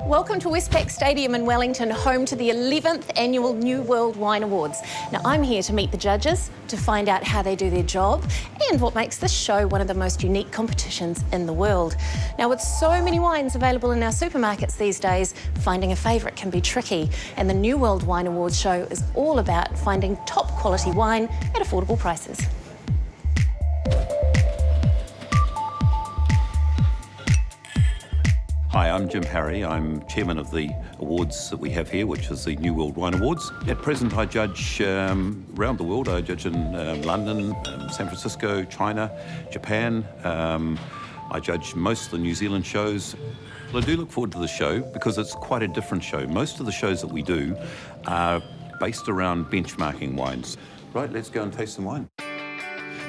Welcome to Westpac Stadium in Wellington, home to the 11th annual New World Wine Awards. Now, I'm here to meet the judges, to find out how they do their job and what makes this show one of the most unique competitions in the world. Now, with so many wines available in our supermarkets these days, finding a favourite can be tricky. And the New World Wine Awards show is all about finding top quality wine at affordable prices. Hi, I'm Jim Parry. I'm chairman of the awards that we have here, which is the New World Wine Awards. At present, I judge around the world. I judge in London, San Francisco, China, Japan. I judge most of the New Zealand shows. Well, I do look forward to the show because it's quite a different show. Most of the shows that we do are based around benchmarking wines. Right, let's go and taste some wine.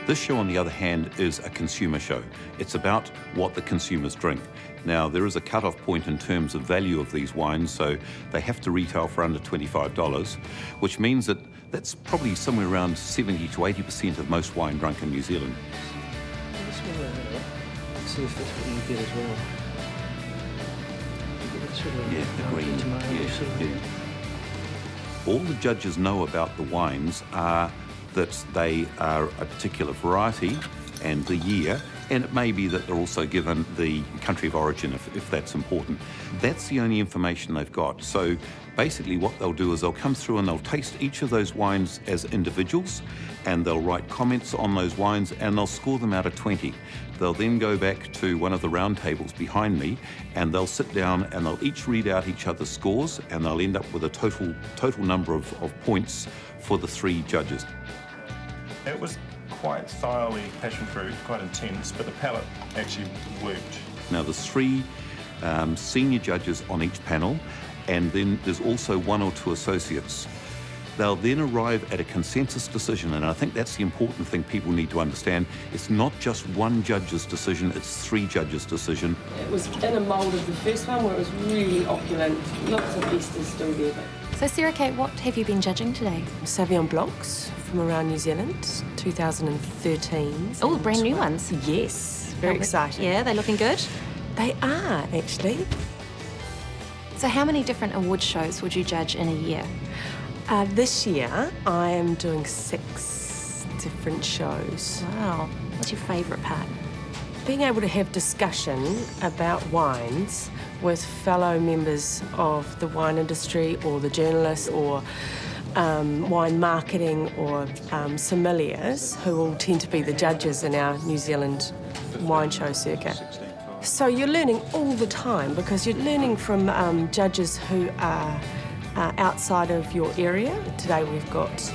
This show, on the other hand, is a consumer show. It's about what the consumers drink. Now, there is a cut-off point in terms of value of these wines, so they have to retail for under $25, which means that that's probably somewhere around 70 to 80% of most wine drunk in New Zealand. See if that's what you get as well. Yeah, the green. Yeah. All the judges know about the wines are that they are a particular variety and the year, and it may be that they're also given the country of origin if that's important. That's the only information they've got. So basically what they'll do is they'll come through and they'll taste each of those wines as individuals, and they'll write comments on those wines and they'll score them out of 20. They'll then go back to one of the round tables behind me and they'll sit down and they'll each read out each other's scores, and they'll end up with a total number of points for the three judges. It was quite thoroughly passion-fruit, quite intense, but the palate actually worked. Now, there's three senior judges on each panel, and then there's also one or two associates. They'll then arrive at a consensus decision, and I think that's the important thing people need to understand. It's not just one judge's decision, it's three judges' decision. It was in a mould of the first one where it was really opulent, lots of esters still there. So, Sarah Kate, what have you been judging today? Sauvignon Blancs from around New Zealand, 2013. Oh, brand new ones. Yes, very exciting. Yeah, they're looking good. They are, actually. So how many different award shows would you judge in a year? This year, I am doing 6 different shows. Wow. What's your favourite part? Being able to have discussion about wines with fellow members of the wine industry or the journalists or wine marketing or sommeliers, who all tend to be the judges in our New Zealand wine show circuit. So you're learning all the time because you're learning from judges who are outside of your area. Today we've got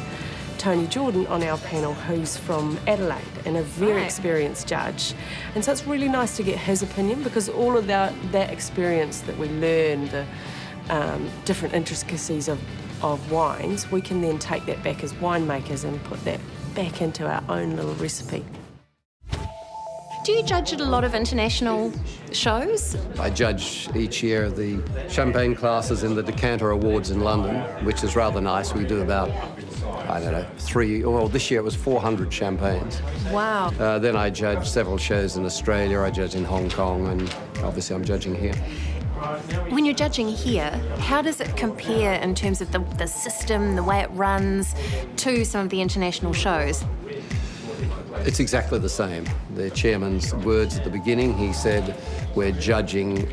Tony Jordan on our panel, who's from Adelaide and a very experienced judge. And so it's really nice to get his opinion because all of that experience that we learn, the different intricacies of wines, we can then take that back as winemakers and put that back into our own little recipe. Do you judge at a lot of international shows? I judge each year the champagne classes in the Decanter Awards in London, which is rather nice. We do about, I don't know, this year it was 400 champagnes. Wow. Then I judge several shows in Australia, I judge in Hong Kong, and obviously I'm judging here. When you're judging here, how does it compare in terms of the system, the way it runs, to some of the international shows? It's exactly the same. The chairman's words at the beginning, he said, we're judging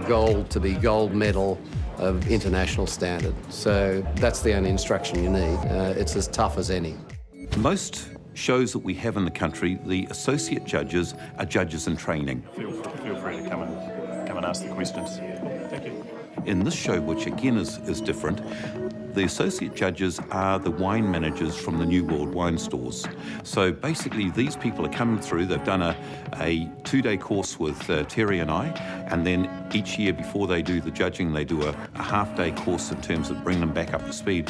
gold to be gold medal of international standard. So that's the only instruction you need. It's as tough as any. Most shows that we have in the country, the associate judges are judges in training. Feel free to come and ask the questions. Thank you. In this show, which again is different, the associate judges are the wine managers from the New World wine stores. So basically these people are coming through, they've done a 2-day course with Terry and I, and then each year before they do the judging, they do a half-day course in terms of bringing them back up to speed.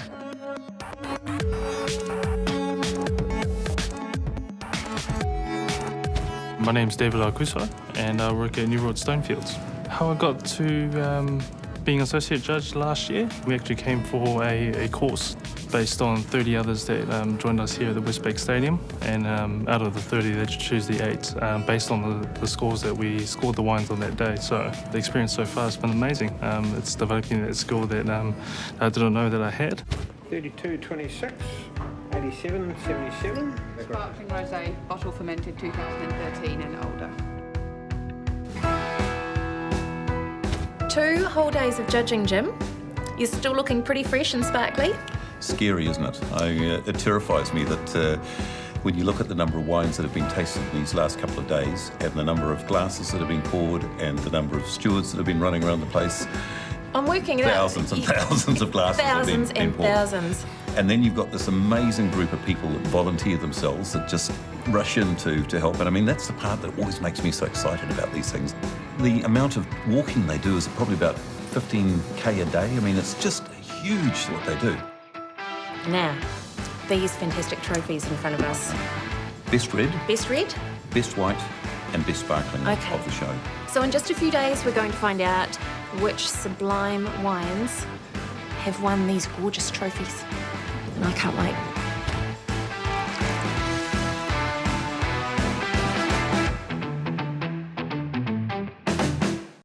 My name's David Arguso and I work at New World Stonefields. How I got to being associate judge last year. We actually came for a course based on 30 others that joined us here at the Westpac Stadium, and out of the 30 they choose the 8 based on the scores that we scored the wines on that day. So the experience so far has been amazing. It's developing that skill that I didn't know that I had. 32, 26, 87, 77. Sparkling rosé, bottle fermented 2013 and older. 2 whole days of judging, Jim. You're still looking pretty fresh and sparkly. Scary, isn't it? It terrifies me that when you look at the number of wines that have been tasted in these last couple of days and the number of glasses that have been poured and the number of stewards that have been running around the place, I'm working it out. thousands and thousands of glasses have been Thousands and poured. thousands. And then you've got this amazing group of people that volunteer themselves, that just rush in to help. And I mean, that's the part that always makes me so excited about these things. The amount of walking they do is probably about 15k a day. I mean, it's just huge what they do. Now, these fantastic trophies in front of us. Best red, Best red? best white, and best sparkling Okay. of the show. So in just a few days, we're going to find out which sublime wines have won these gorgeous trophies. And I can't wait.